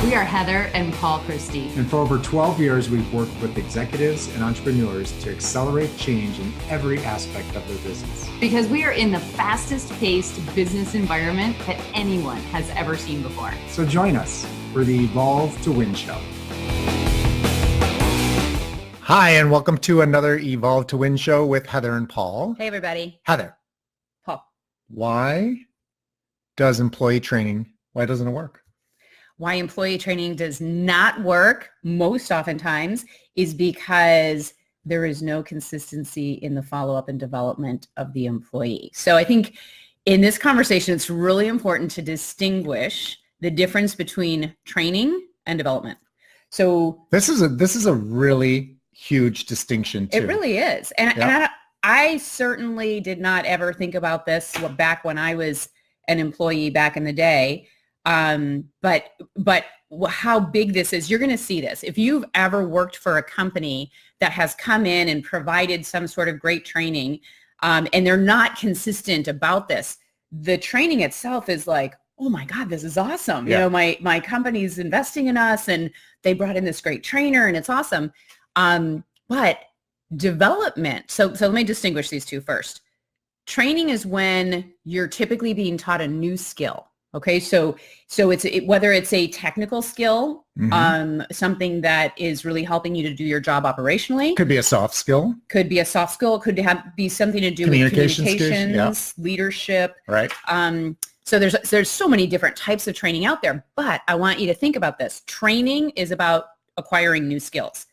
We are Heather and Paul Christie. And for over 12 years, we've worked with executives and entrepreneurs to accelerate change in every aspect of their business. Because we are in the fastest paced business environment that anyone has ever seen before. So join us for the Evolve to Win show. Hi, and welcome to another Evolve to Win show with Heather and Paul. Hey, everybody. Heather. Paul. Why does employee training, why doesn't it work? Why employee training does not work most oftentimes is because there is no consistency in the follow-up and development of the employee. So I think in this conversation, it's really important to distinguish the difference between training and development. So this is a really huge distinction too. It really is. And I certainly did not ever think about this back when I was an employee back in the day. But how big this is, you're going to see this. If you've ever worked for a company that has come in and provided some sort of great training, and they're not consistent about this, the training itself is like, oh my God, this is awesome. Yeah. You know, my company's investing in us and they brought in this great trainer and it's awesome. But development, so let me distinguish these two first. Training is when you're typically being taught a new skill. Okay, so whether it's a technical skill, something that is really helping you to do your job operationally. Could be a soft skill. Could be a soft skill. Could be something to do with communications, leadership. Right. So there's so many different types of training out there. But I want you to think about this. Training is about acquiring new skills.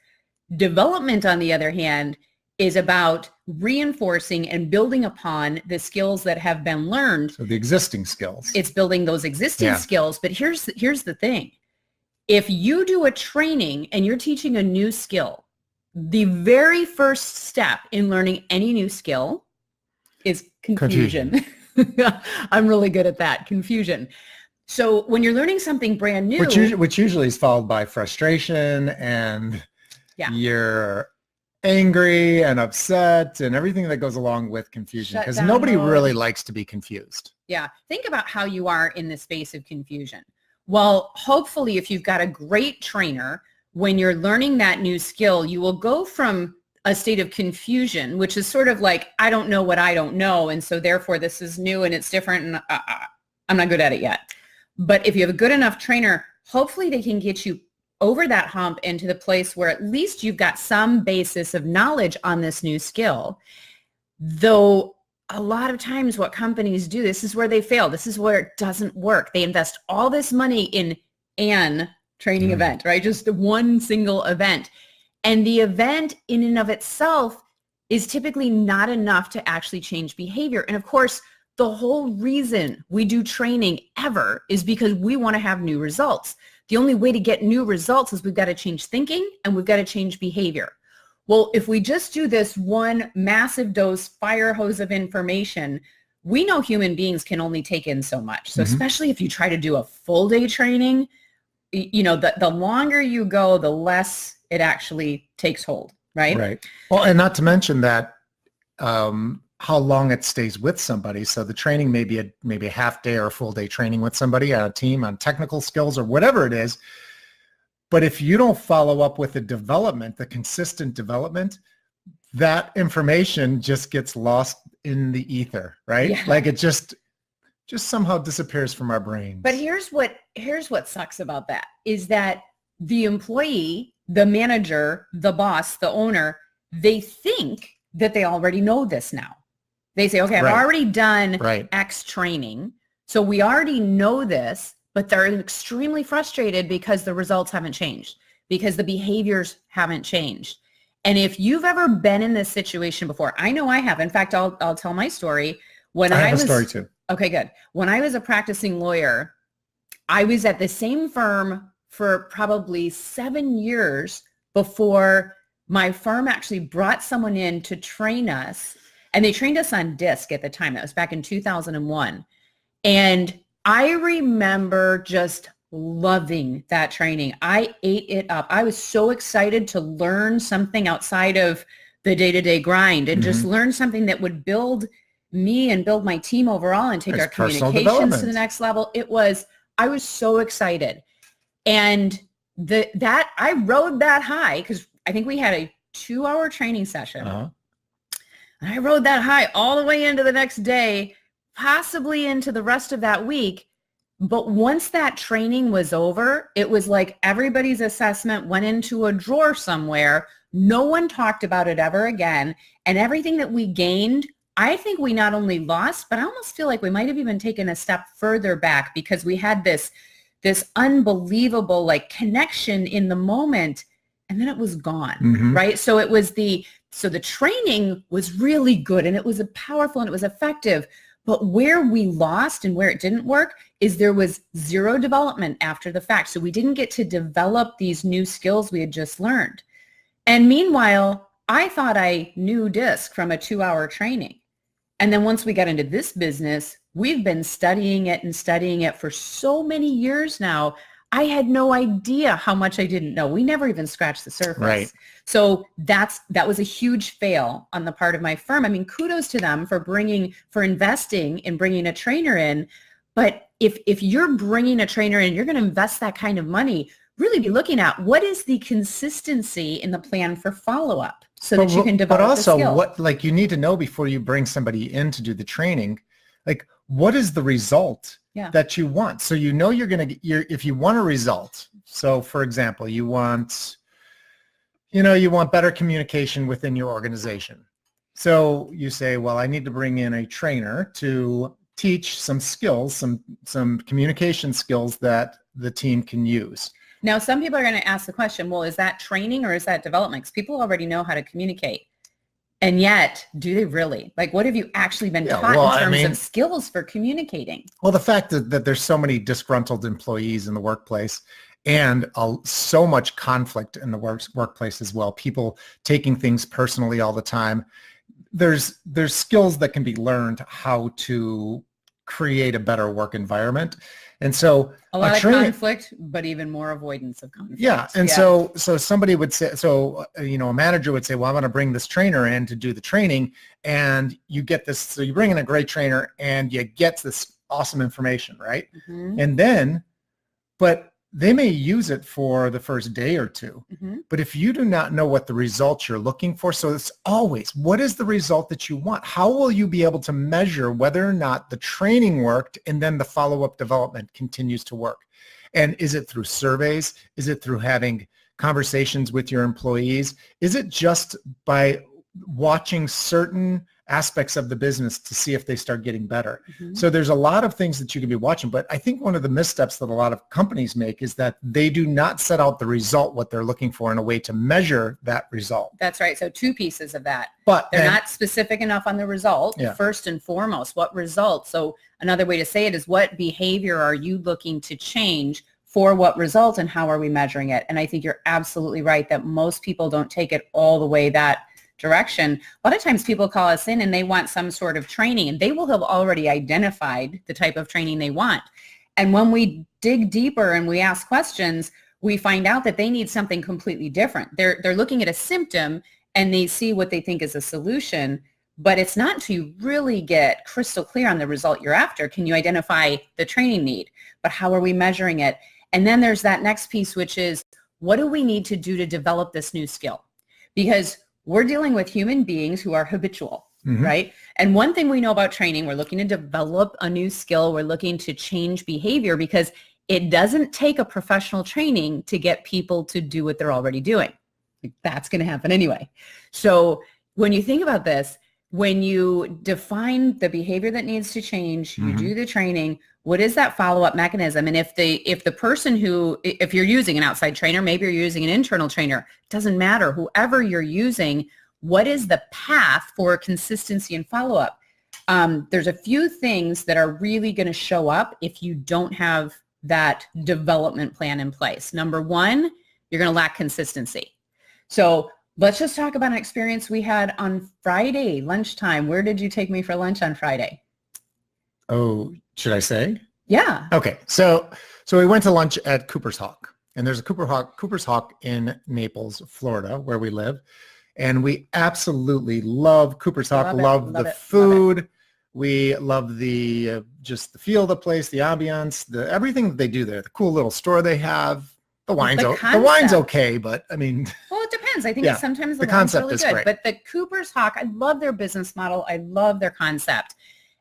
Development, on the other hand, is about reinforcing and building upon the skills that have been learned. So the existing skills. It's building those existing skills. But here's the thing. If you do a training and you're teaching a new skill, the very first step in learning any new skill is confusion. I'm really good at that, confusion. So when you're learning something brand new. Which usually is followed by frustration and you're angry and upset and everything that goes along with confusion, because nobody really likes to be confused. Yeah. Think about how you are in the space of confusion. Well, hopefully if you've got a great trainer, when you're learning that new skill, you will go from a state of confusion, which is sort of like, I don't know what I don't know. And so therefore this is new and it's different and I'm not good at it yet. But if you have a good enough trainer, hopefully they can get you over that hump into the place where at least you've got some basis of knowledge on this new skill. Though a lot of times what companies do, this is where they fail. This is where it doesn't work. They invest all this money in an training event, right? Just one single event. And the event in and of itself is typically not enough to actually change behavior. And of course, the whole reason we do training ever is because we want to have new results. The only way to get new results is we've got to change thinking and we've got to change behavior. Well, if we just do this one massive dose fire hose of information, we know human beings can only take in so much. So especially if you try to do a full day training, you know, the longer you go, the less it actually takes hold, right? Right. Well, and not to mention that how long it stays with somebody. So the training may be a half day or a full day training with somebody on a team on technical skills or whatever it is. But if you don't follow up with the development, the consistent development, that information just gets lost in the ether, right? Yeah. Like it just somehow disappears from our brains. But here's what sucks about that is that the employee, the manager, the boss, the owner, they think that they already know this now. They say, okay, I've already done X training, so we already know this, but they're extremely frustrated because the results haven't changed, because the behaviors haven't changed. And if you've ever been in this situation before, I know I have. In fact, I'll tell my story. I have a story too. Okay, good. When I was a practicing lawyer, I was at the same firm for probably 7 years before my firm actually brought someone in to train us. And they trained us on DISC at the time. That was back in 2001. And I remember just loving that training. I ate it up. I was so excited to learn something outside of the day-to-day grind and just learn something that would build me and build my team overall and take our communications to the next level. I was so excited. And that I rode that high because I think we had a 2-hour training session. Uh-huh. And I rode that high all the way into the next day, possibly into the rest of that week. But once that training was over, it was like everybody's assessment went into a drawer somewhere. No one talked about it ever again. And everything that we gained, I think we not only lost, but I almost feel like we might have even taken a step further back because we had this unbelievable like connection in the moment, and then it was gone, right? So the training was really good and it was powerful and it was effective. But where we lost and where it didn't work is there was zero development after the fact. So we didn't get to develop these new skills we had just learned. And meanwhile, I thought I knew DISC from a 2-hour training. And then once we got into this business, we've been studying it for so many years now. I had no idea how much I didn't know. We never even scratched the surface. Right. So that was a huge fail on the part of my firm. I mean, kudos to them for investing in bringing a trainer in. But if you're bringing a trainer in, you're going to invest that kind of money, really be looking at what is the consistency in the plan for follow-up so that you can develop But also the skill. what, like, you need to know before you bring somebody in to do the training, like, what is the result that you want? So you know you're going to get if you want a result. So for example, you want better communication within your organization. So you say, well, I need to bring in a trainer to teach some skills, some communication skills that the team can use. Now, some people are going to ask the question, well, is that training or is that development? Because people already know how to communicate. And yet, do they really? Like, what have you actually been taught in terms of skills for communicating? Well, the fact that there's so many disgruntled employees in the workplace and so much conflict in the workplace as well, people taking things personally all the time. There's skills that can be learned how to create a better work environment. And so a lot of conflict, but even more avoidance of conflict. Yeah. And so somebody would say, a manager would say, well, I'm going to bring this trainer in to do the training, and you get this. So you bring in a great trainer and you get this awesome information, right? And then, but they may use it for the first day or two, but if you do not know what the results you're looking for, so it's always, what is the result that you want? How will you be able to measure whether or not the training worked and then the follow-up development continues to work? And is it through surveys? Is it through having conversations with your employees? Is it just by watching certain aspects of the business to see if they start getting better? So there's a lot of things that you can be watching, but I think one of the missteps that a lot of companies make is that they do not set out the result, what they're looking for, in a way to measure that result. That's right. So two pieces of that. But they're not specific enough on the result. First and foremost, what result? So another way to say it is, what behavior are you looking to change for what result, and how are we measuring it? And I think you're absolutely right that most people don't take it all the way that direction. A lot of times people call us in and they want some sort of training, and they will have already identified the type of training they want. And when we dig deeper and we ask questions, we find out that they need something completely different. They're looking at a symptom and they see what they think is a solution, but it's not to really get crystal clear on the result you're after. Can you identify the training need? But how are we measuring it? And then there's that next piece, which is, what do we need to do to develop this new skill? Because we're dealing with human beings who are habitual, right? And one thing we know about training, we're looking to develop a new skill. We're looking to change behavior, because it doesn't take a professional training to get people to do what they're already doing. That's going to happen anyway. So when you think about this, when you define the behavior that needs to change, you do the training, what is that follow-up mechanism? And if the person if you're using an outside trainer, maybe you're using an internal trainer, doesn't matter, whoever you're using, what is the path for consistency and follow-up? There's a few things that are really going to show up if you don't have that development plan in place. Number one, you're going to lack consistency. So let's just talk about an experience we had on Friday, lunchtime. Where did you take me for lunch on Friday? Oh, should I say? Yeah. Okay. So we went to lunch at Cooper's Hawk, and there's a Cooper's Hawk in Naples, Florida, where we live. And we absolutely love Cooper's Hawk, love the food. We love the just the feel of the place, the ambiance, the everything that they do there. The cool little store they have. The wine's concept. okay, but I mean, well, it depends. I think Yeah, sometimes the the wine's concept really is good, great. but the Cooper's Hawk, I love their business model. I love their concept.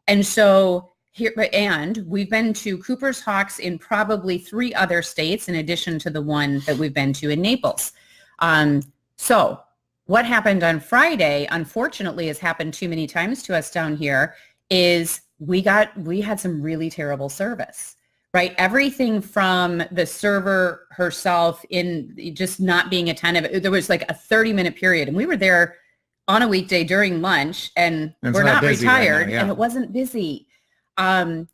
And so here, and we've been to Cooper's Hawks in probably 3 other states in addition to the one that we've been to in Naples. So what happened on Friday, unfortunately, has happened too many times to us down here, is we had some really terrible service. Right. Everything from the server herself in just not being attentive. There was like a 30-minute period and we were there on a weekday during lunch and It's we're not busy right now, retired yeah. and it wasn't busy. And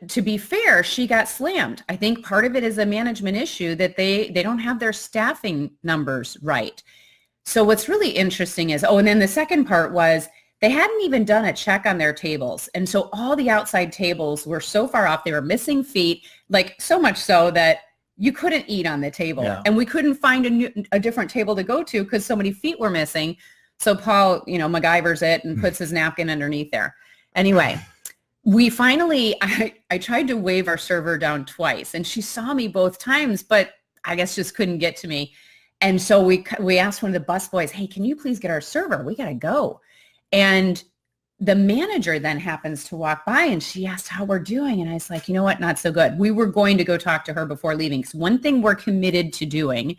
to be fair, she got slammed. I think part of it is a management issue that they don't have their staffing numbers right. So what's really interesting is, and then the second part was, they hadn't even done a check on their tables. And so all the outside tables were so far off, they were missing feet, like so much so that you couldn't eat on the table. Yeah. And we couldn't find a different table to go to because so many feet were missing. So Paul, MacGyver's it and puts his napkin underneath there. Anyway, we finally, I tried to wave our server down twice and she saw me both times, but I guess just couldn't get to me. And so we asked one of the busboys, hey, can you please get our server? We got to go. And the manager then happens to walk by and she asked how we're doing. And I was like, you know what? Not so good. We were going to go talk to her before leaving. So one thing we're committed to doing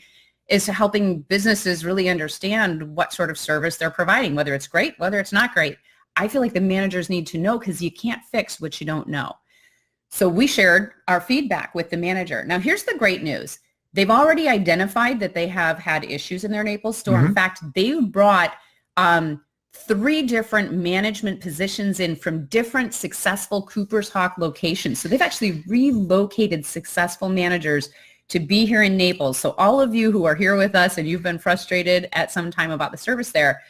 is to helping businesses really understand what sort of service they're providing, whether it's great, whether it's not great. I feel like the managers need to know because you can't fix what you don't know. So we shared our feedback with the manager. Now, here's the great news. They've already identified that they have had issues in their Naples store. Mm-hmm. In fact, they brought 3 different management positions in from different successful Cooper's Hawk locations. So they've actually relocated successful managers to be here in Naples. So all of you who are here with us and you've been frustrated at some time about the service there,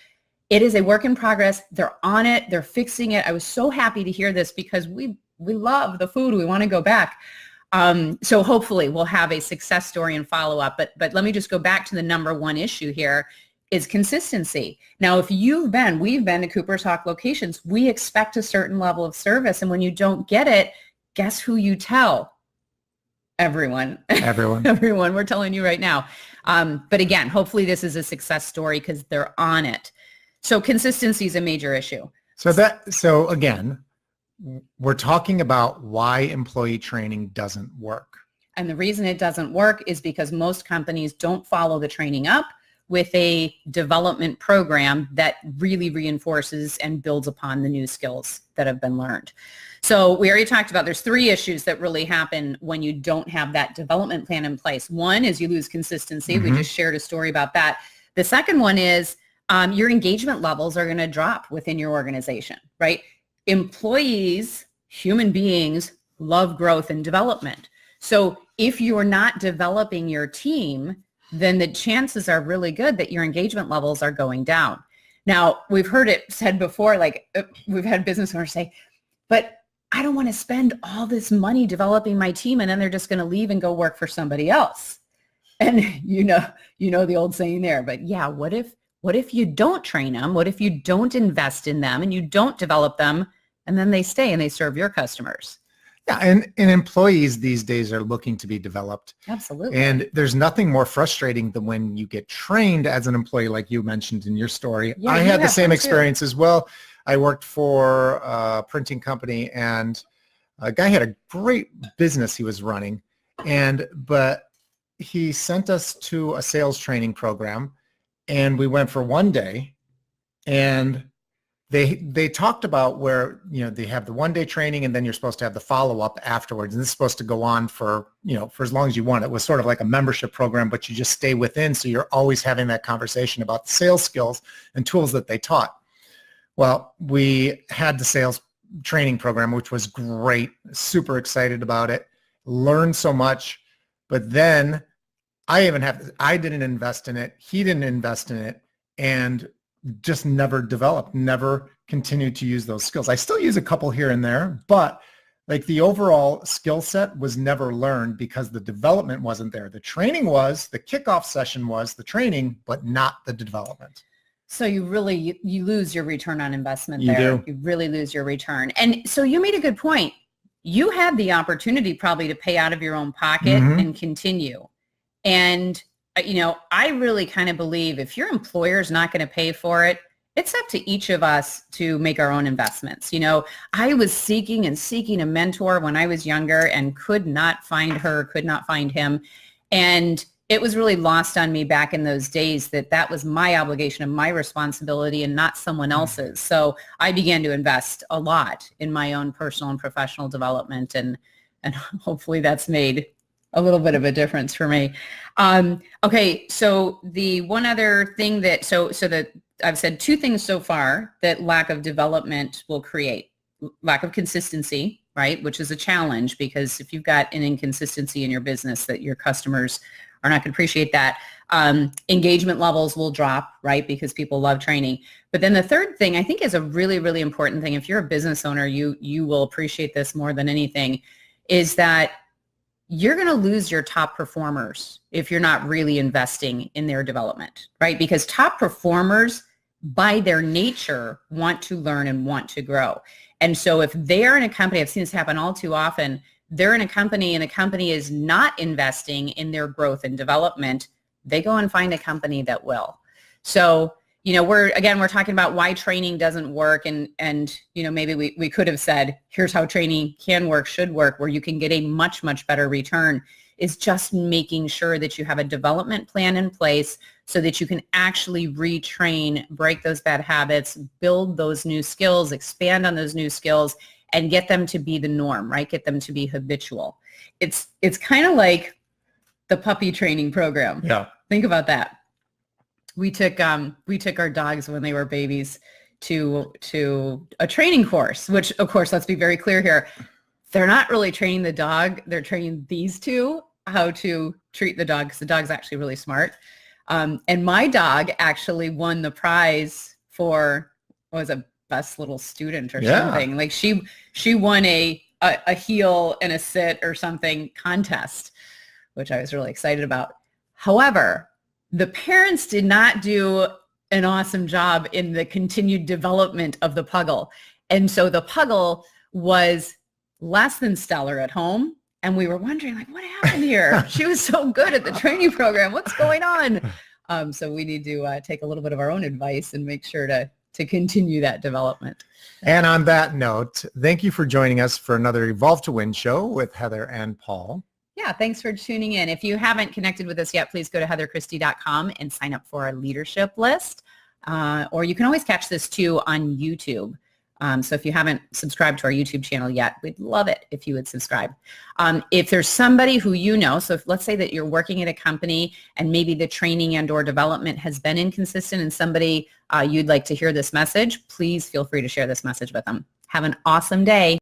it is a work in progress. They're on it. They're fixing it. I was so happy to hear this because we love the food. We want to go back. So hopefully we'll have a success story and follow up. But let me just go back to the number one issue here. Is consistency. Now, if we've been to Cooper's Hawk locations, we expect a certain level of service. And when you don't get it, guess who you tell? Everyone. Everyone. We're telling you right now. But again, hopefully this is a success story because they're on it. So consistency is a major issue. So again, we're talking about why employee training doesn't work. And the reason it doesn't work is because most companies don't follow the training up with a development program that really reinforces and builds upon the new skills that have been learned. So we already talked about there's 3 issues that really happen when you don't have that development plan in place. One is you lose consistency. Mm-hmm. We just shared a story about that. The second one is your engagement levels are going to drop within your organization, right? Employees, human beings, love growth and development. So if you're not developing your team, then the chances are really good that your engagement levels are going down. Now, we've heard it said before, like we've had business owners say, but I don't want to spend all this money developing my team and then they're just going to leave and go work for somebody else. And you know the old saying there, but yeah, what if you don't train them? What if you don't invest in them and you don't develop them and then they stay and they serve your customers? Yeah, and employees these days are looking to be developed. Absolutely. And there's nothing more frustrating than when you get trained as an employee, like you mentioned in your story. Yeah, I you had the have same one experience as well. I worked for a printing company and a guy had a great business he was running, but he sent us to a sales training program and we went for one day and they talked about where, they have the 1-day training and then you're supposed to have the follow-up afterwards. And this is supposed to go on for as long as you want. It was sort of like a membership program, but you just stay within. So you're always having that conversation about the sales skills and tools that they taught. Well, we had the sales training program, which was great. Super excited about it. Learned so much, but then I didn't invest in it. He didn't invest in it. And just never developed, never continued to use those skills. I still use a couple here and there, but like the overall skill set was never learned because the development wasn't there. The training was, the kickoff session was the training, but not the development. So you lose your return on investment You there. do. You really lose your return. And so you made a good point. You had the opportunity probably to pay out of your own pocket Mhm. and continue. And, I really kind of believe if your employer is not going to pay for it, it's up to each of us to make our own investments. I was seeking a mentor when I was younger and could not find her, could not find him. And it was really lost on me back in those days that was my obligation and my responsibility and not someone else's. So I began to invest a lot in my own personal and professional development, and hopefully that's made a little bit of a difference for me. Okay, so the one other thing that I've said two things so far that lack of development will create: lack of consistency, right? Which is a challenge, because if you've got an inconsistency in your business, that your customers are not going to appreciate that. Engagement levels will drop, right? Because people love training. But then the third thing I think is a really, really important thing. If you're a business owner, you will appreciate this more than anything, is that you're going to lose your top performers if you're not really investing in their development, right? Because top performers by their nature want to learn and want to grow. And so if they're in a company, I've seen this happen all too often, they're in a company and the company is not investing in their growth and development, they go and find a company that will. So, we're talking about why training doesn't work, and maybe we could have said, here's how training can work, should work, where you can get a much, much better return, is just making sure that you have a development plan in place so that you can actually retrain, break those bad habits, build those new skills, expand on those new skills, and get them to be the norm, right? Get them to be habitual. It's kind of like the puppy training program. Yeah. Think about that. We took our dogs when they were babies to a training course, which of course, let's be very clear here, they're not really training the dog. They're training these two how to treat the dog, because the dog's actually really smart. And my dog actually won the prize for, what was it, best little student or something. Like she won a heel and a sit or something contest, which I was really excited about. However, the parents did not do an awesome job in the continued development of the Puggle. And so the Puggle was less than stellar at home. And we were wondering, like, what happened here? She was so good at the training program. What's going on? So we need to take a little bit of our own advice and make sure to continue that development. And on that note, thank you for joining us for another Evolve to Win show with Heather and Paul. Yeah, thanks for tuning in. If you haven't connected with us yet, please go to heatherchristie.com and sign up for our leadership list. Or you can always catch this too on YouTube. So if you haven't subscribed to our YouTube channel yet, we'd love it if you would subscribe. If there's somebody who so if, let's say that you're working at a company and maybe the training and or development has been inconsistent, and somebody you'd like to hear this message, please feel free to share this message with them. Have an awesome day.